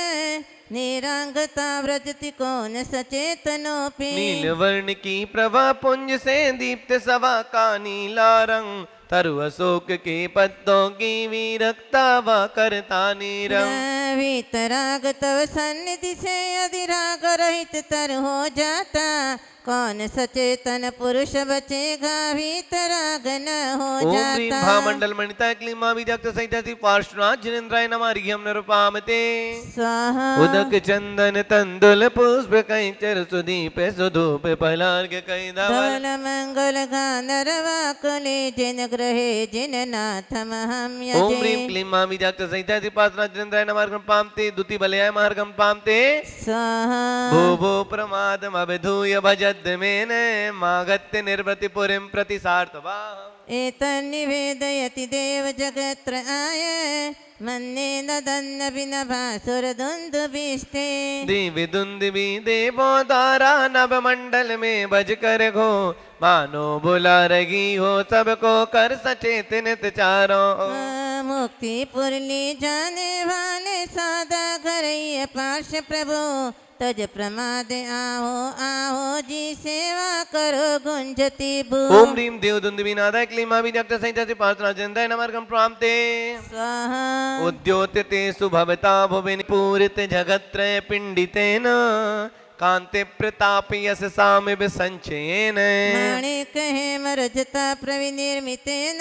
निरांगता व्रजति कौन सचेतनोपि। नील वर्ण की प्रभा पुंज से दीप्त सवा का नीला रंग तरु अशोक के पत्तों की विरक्ता व करता नीरंग। वीतराग तव सन्निधि से अधिराग रहित तर हो जाता कौन सचेतन पुरुष बचेगा वीतराग न हो ओम ह्रीम जाता। भामंडल मणिता क्लीं मां बीजाक्ष सहितासि पार्श्वनाथ जनिंद्राय नमार्घ्यं नृपामते स्वाहा उदक चंदन तंदुल पुष्प कैचर सुदीप सुधूप फलार्घ्य कई धवल। धवल मंगल गानरवा कुले जिन ग्रहे जिन नाथम हम ओम यजे। ह्रीम क्लीं मां बीजाक्ष सहितासि पार्श्वनाथ जनिंद्राय नमार्घ्यं पामते दुति बलयाय मार्गं पामते स्वाहा भो भो प्रमादम अभिधूय भजद् मेन मागत्य निर्वृति पुरीं प्रति सार्थवाहम्। एतन्निवेदयति देव जगत्र आय मन्ये नदन्न विनभासुर दुन्दुभिष्टे। दिव्य दुंदुभि देवों द्वारा नभ मंडल में बज कर घो मानो बुला रही हो सबको कर सचेतन चारों। मुक्ति पुरली जाने वाले सादा घरैया पार्श प्रभु तज प्रमाद आओ आओ जी सेवा करो गुंजती भू। ओम ह्रीम देव दुंदुभि नादाय क्लीं मां बीजाक्ष सहितासि पार्थना जनिंदाय नमार्घं प्राप्ते स्वाहा उद्योतते सुभवता भुवि पूरित जगत्त्रय पिंडितेन कांति प्रताप यश सामिव संचयेन। माणिक हेमरजता प्रविनिर्मितेन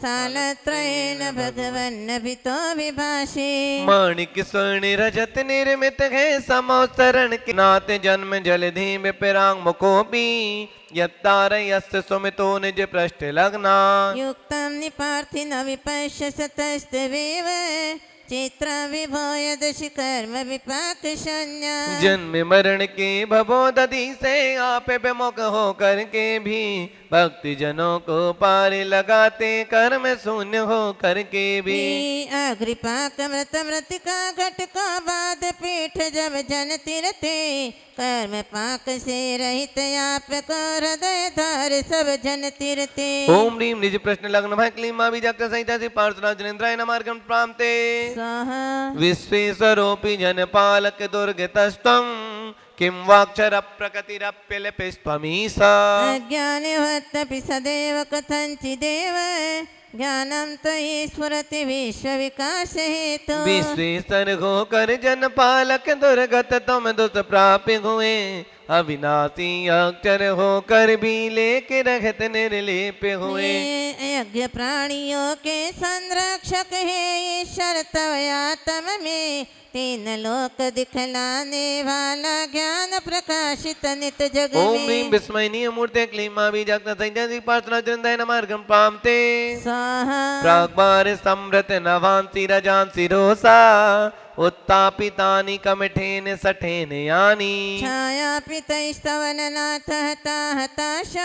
सालत्रयेन भगवन्नभितो विभाषे। माणिक स्वर्ण रजत निर्मित है समोसरण के नाते जन्म जलधि विपरांग मुकोपी यत्तारयस्य सुमितो निज पृष्ठ लग्ना। युक्तं निपार्थिन विपश्य सतस्तवेव चित्र विभोय दशि कर्म विपाक शून्य। जन्म मरण के भवो दधि से आप विमुख हो करके भी भक्ति जनों को पार लगाते कर्म शून्य हो करके भी। अग्रिपाक मृत मृतिका घट का बाद पीठ जब जन तिरते कर्म पाक से रहित आप को हृदय धार सब जन तिरते। ओम ह्रीम निज प्रश्न लग्न भय क्लीं मां बीजाक्ष सहितासि पार्थना जनिंद्राय नमार्घं प्राप्ते स्वाहा विश्वेश्वरोऽपि जनपालक दुर्गतस्त्वं किं वाक्षर प्रकृतिरप्यलपिस्त्वमीश। अज्ञानवत्तपि सदैव कथञ्चिदेव ज्ञानम तयि स्फुरति विश्व विकास हेतु विश्वेश्वर होकर जन पालक दुर्गत तुम दुष्प्राप्य हुए अविनाशी अक्षर होकर भी लेके रखत निर्लेप हुए यज्ञ प्राणियों के संरक्षक है ईश्वर तव आत्म में तीन लोक दिखलाने वाला ज्ञान प्रकाशित नित जग ओम में ह्रीं विस्मयनीय मूर्ते क्लीमा बीजाग्न संजय पार्थना चंदय नमार्गम पामते स्वाहा प्राग्बार समृत नवांसी रजांसी रोसा उत्तापितानि कमठेन सठेन यानी छाया पितस्तवन नाथ हता हताश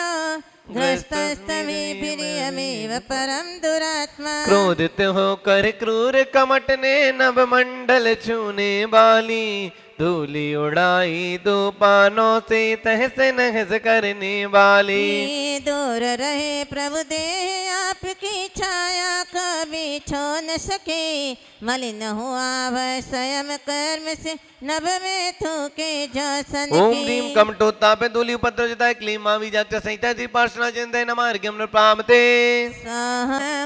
ग्रस्तस्तमेव परम दुरात्मा क्रोधित होकर क्रूर कमट ने नभ मंडल छूने वाली धूली उड़ाई दो पानों से तहस नहस करने वाली दूर रहे प्रभु देह आपकी छाया कभी छो न सके मलिन हुआ वह स्वयं कर्म से नभ में थूके जो सन ओम ह्रीं कमटोत्ता पे धूलि उपद्रव जताय क्लीमा बीजाग्न संहिता श्री पार्श्वनाथ चंदय नमार्गम प्रामते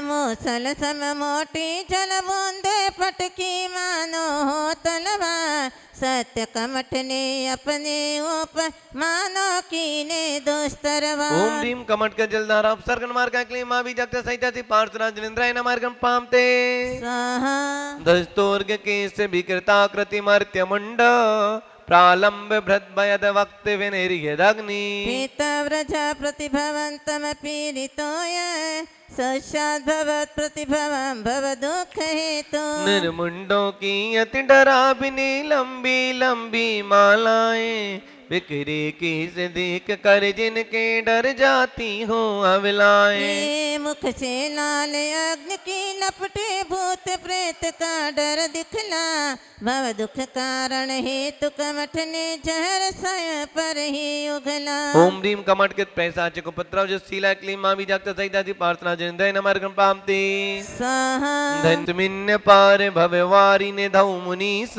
मूसल सम मोटी जल बूंदे पटकी मानो हो तलवार सत्य कमठ ने अपने ऊपर मानो कीने दोस्तरवा ओम ह्रीं कमट का जलधारा अपसर्गन मार्ग क्लीमा बीजाग्न संहिता श्री पार्श्वनाथ जनेन्द्राय नमार्गम पामते स्वाहा दस्तोर्ग केश विकृताकृति मर्त्य मुंड प्रालंब भृद्भयद वक्त विनिर्यदग्नि पीतव्रज प्रतिभवन्तम पीडितोय सश्चात् भवत् प्रतिभवं भव दुःख हेतु निर्मुंडों की अति डरावनी लंबी लंबी मालाएं बिखरे केस देख कर जिनके डर जाती हो अविलाएं ये मुख से लाल अग्नि की लपटे भूत प्रेत का डर दिखला भव दुख कारण हेतु कमठ ने जहर स्वयं पर ही उगला ओम ह्रीं कमट के पैसाच को पत्राव जो शीला क्लीमा बीजाग्न संहिता श्री पार्थना जनेन्द्राय नमार्गम पामते स्वाहा धन्मिन्य पार भववारी ने धौ मुनीस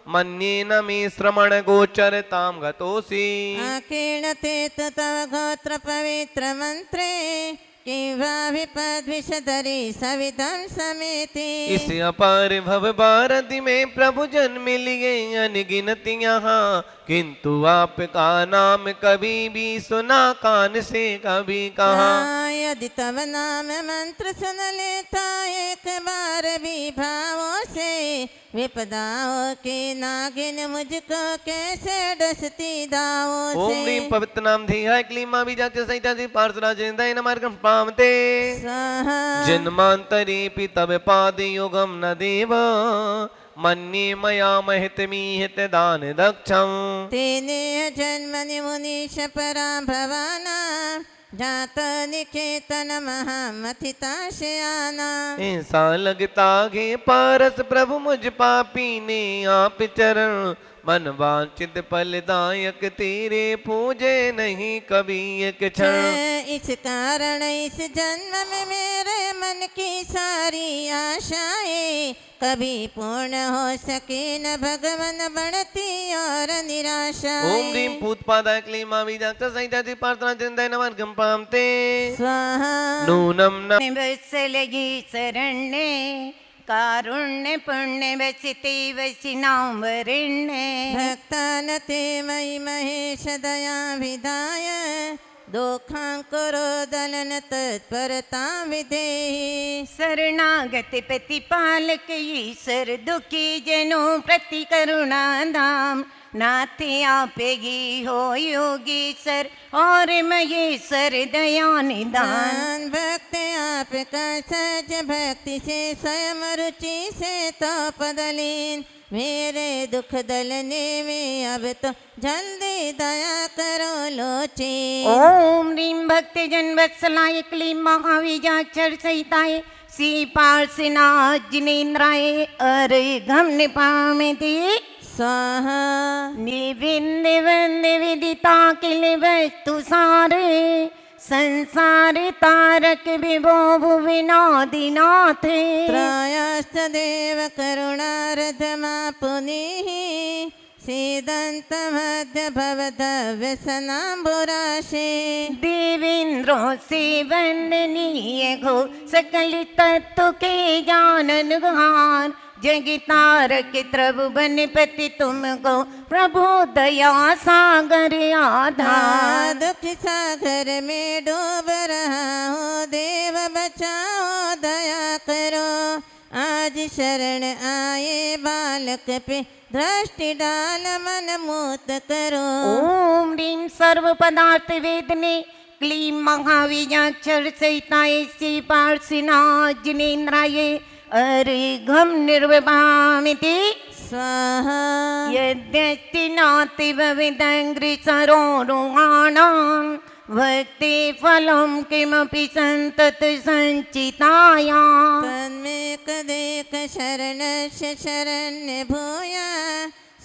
मन्ये न मे श्रमण गोचरताम गतोसी आकीर्णते तव गोत्र पवित्र मंत्रे किंवा विपद विषधरी सविधम समेति इस अपार भव भारती में प्रभु जन्म लिए अनगिनत यहाँ किंतु आपका नाम कभी भी सुना कान से कभी कहा यदि तव नाम मंत्र सुन लेता एक बार भी भावों से विपदाओं की नागिन मुझको कैसे डसती दावों ओम से ह्रीं पवित्र नाम धिया क्लीमा बीजाग्न संहिता श्री पार्श्वनाथ जनेन्द्राय नमार्गम पामते स्वाहा जन्मांतरेऽपि तव पाद युगम न देव मन्ये मया महितमीहित दान दक्षम तेने जन्मनि मुनीश परां भवाना जात निकेतन महामथिताशयाना ऐसा लगता है पारस प्रभु मुझ पापी ने आप चरण मन वांछित फलदायक तेरे पूजे नहीं कभी एक क्षण इस कारण इस जन्म में मेरे मन की सारी आशाएं कभी पूर्ण हो सके न भगवन बढ़ती और निराशा ओम ह्रीं पूतपादाय क्लीमा बीजाग्न संहिता श्री पार्थना चंदय नमार्गम पामते स्वाहा नूनम न वत्सलगी शरण्ये कारुण्य पुण्य वसिते वसिनाम वरिण्य भक्तान ते मयि महेश दया विधाय दोखां करो दलन तत्परता विधेहि शरणागत प्रतिपालक ईश्वर दुखी जनों प्रति करुणा धाम नाथ आपेगी हो योगीश्वर और महेश्वर दया निदान भक्त आपका सज भक्ति से स्वयं रुचि से तो पदलीन मेरे दुख दलने में अब तो जल्दी दया करो लोची ओम ह्रीं भक्तजन वत्सलाय क्लीं महावीजाक्षर सहिताय श्री पार्श्वनाथ जनेन्द्राय अर्घ्यं निपाम्यते स्वाहा निविन्द वन्द विदिता किल वस्तु सारे संसार तारक विभो भुविनादिनाथ त्रयस्तदेव करुणारधमा पुनीः सीदन्तमध्यभवदव्यसनाम्बुराशे देवेंद्रों से वंदनीय हो सकल तत्व के जाननहार जगतारक त्रिभुवनपति तुमको प्रभु दया सागर आधार दुख सागर में डूब रहा हूँ देव बचाओ दया करो आज शरण आए बालक पे दृष्टि डाल मन मूत करो ओम ह्रीं सर्व पदार्थ वेदने क्लीं महावीर्याक्षर सहिताय श्री पार्श्विना जिनेन्द्राय अर्घं निर्वभामिति स्वाहा यद्यस्ति नाति भविदङ्घ्रिसरोरुहाणां भक्ति फलं किमपि सन्तत सञ्चितायां तन्मे कदेक शरणस्य शरण्य भूया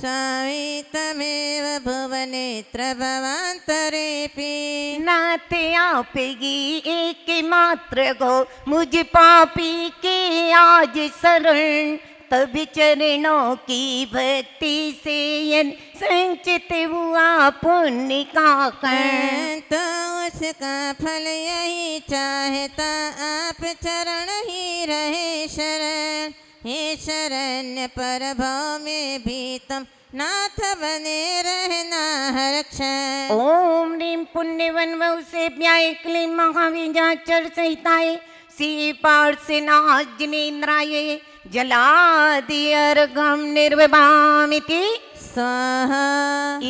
स्वामी तमेव भुवनेत्र भवान्तरेऽपि नाते आपेगी एक मात्र गो मुझ पापी के आज शरण तब चरणों की भक्ति से यन संचित हुआ पुण्य का कण तो उसका फल यही चाहता आप चरण ही रहे शरण हे शरण्य पर भाव में भी तुम नाथ बने रहना हर क्षण ओम ह्रीं पुण्यवन से व्याय क्लीं महावीर्याक्षर सहिताय श्री पार्श्वनाथ जिनेन्द्राय जलादि अर्घं निर्वभामिति स्वाहा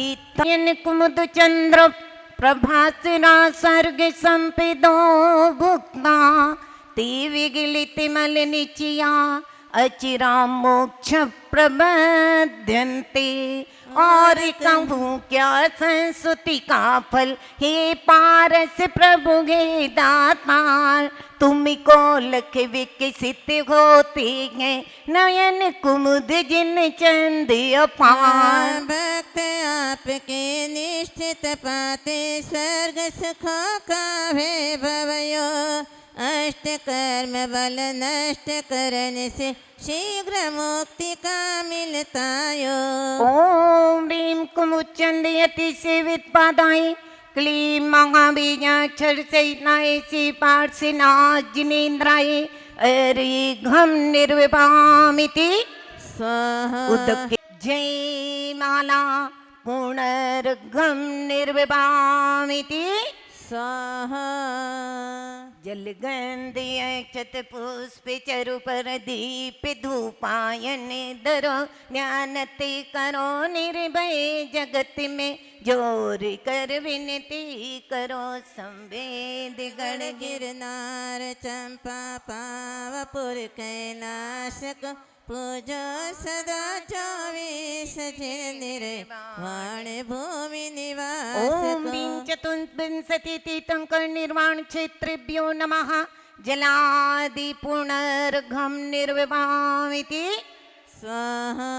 इत्यन कुमुद चंद्र प्रभासना सर्ग संपिदो भुक्ता ते विगलित मल निचिया अचिरा मोक्ष प्रबध्यन्ते और कहूँ क्या संस्तुति का फल हे पारस प्रभु हे दातार तुमको लख विकसित होते हैं नयन कुमुद जिन चंद अपार भक्त आपके निश्चित पाते स्वर्ग सुखों का भवयो अष्ट कर्म बल नष्ट करने से शीघ्र मुक्ति का मिलता यो ओम ह्रीं कुमुच्चंद यति सेवित पादाय क्लीं महावीर्याक्षर सहिताय श्री पार्श्वनाथ जिनेन्द्राय अर्घं निर्वभामिति स्वाहा उदक जय माला पुनर्घं निर्वभामिति स्वाहा जलगंधि अक्षत पुष्प चरु पर दीप धूपायन धरो ज्ञानते करो निर्भय जगत में जोर कर विनती करो संवेद गण गिरनार चंपा पावपुर कैलाशक पूजो सदा 24 निर्वाण भूमि निवास ओम ह्रीं चतुर्विंशति तीर्थंकर निर्वाण क्षेत्रेभ्यो नमः जलादि पुनर्घं निर्वभामिति स्वाहा